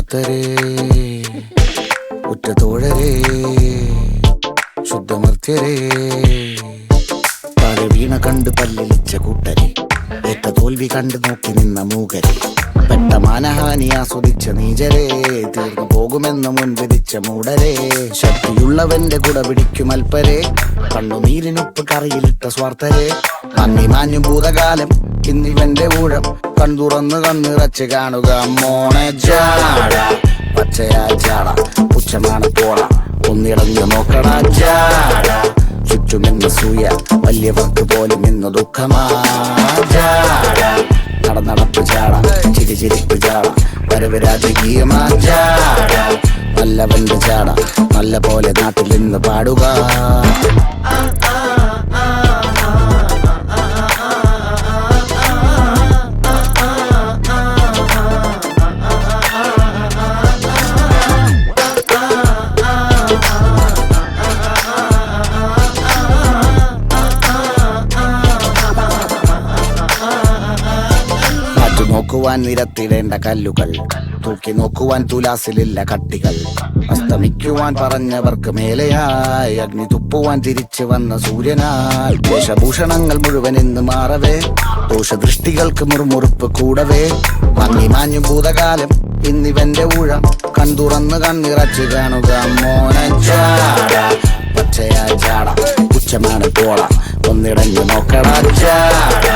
ആത്മാർത്ഥരേ, ഉറ്റതോഴരേ, ശുദ്ധമർത്യരേ, താഴെ വീണ കണ്ട് പല്ലിളിച്ച കൂട്ടരെ, ഏറ്റ തോൽവി കണ്ട് നോക്കി നിന്ന മൂകരെ, പെട്ട മാനഹാനി ആസ്വദിച്ച നീചരെ, തീർന്നു പോകുമെന്ന് മുൻവിധിച്ച മൂടരെ, ശക്തിയുള്ളവന്റെ കുട പിടിക്കും അൽപ്പരെ, കണ്ണുനീരിനൊപ്പ് കറിയിലിട്ട സ്വാർത്ഥരെ, നന്ദി മാഞ്ഞു ഭൂതകാലം ഇന്നിവന്റെ ഊഴം, കൺതുറന്ന് കണ്ണിറച്ച് കാണുക മോണെ ജാട, പച്ചയാ ജാട, പുച്ഛമാണ് പോള, ഒന്നിടഞ്ഞു നോക്കണ ജാട, ചുറ്റുമെന്ന് സൂയ, വലിയവർക്ക് പോലും ഇന്ന് ദുഃഖമാ ജാട, നടപ്പ് ജാട, ചിരിച്ചിരിപ്പ് ജാട, വരവ് രാജകീയമാ ജാട, നല്ലവന്റെ ജാട, നല്ല പോലെ നാട്ടിൽ നിന്ന് പാടുക. നോക്കുവാൻ നിരത്തിടേണ്ട കല്ലുകൾ, തൂക്കി നോക്കുവാൻ തുലാസിലില്ല കട്ടികൾ, അസ്തമിക്കുവാൻ പറഞ്ഞവർക്ക് മേലെയായി അഗ്നി തുപ്പുവാൻ തിരിച്ചു വന്ന സൂര്യനായി, വേഷഭൂഷണങ്ങൾ മുഴുവൻ ഇന്ന് മാറവേ, ദോഷദൃഷ്ടികൾക്ക് മുറുമുറുപ്പ് കൂടവേ, മങ്ങി മാഞ്ഞു ഭൂതകാലം ഇന്നിവന്റെ ഊഴം, കൺതുറന്ന് കണ്ണിറച്ച് കാണുക മോനെ ജാട, പച്ചയാ ജാട, പുച്ഛമാണ് പോള, ഒന്നിടഞ്ഞു നോക്കട ജാട,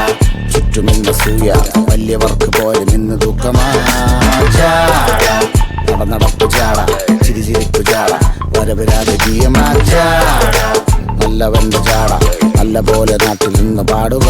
ചുറ്റുമിന്ന് സൂയ, വലിയവർക്ക് പോലും ഇന്ന് ദുഃഖമാ ജാട, നടപ്പ് ജാട, ചിരിച്ചിരിപ്പ് ജാട, വരവ് രാജകീയമാ ജാട, നല്ലവന്റെ ജാട, നല്ല പോലെ നാട്ടിൽ നിന്ന് പാടുക.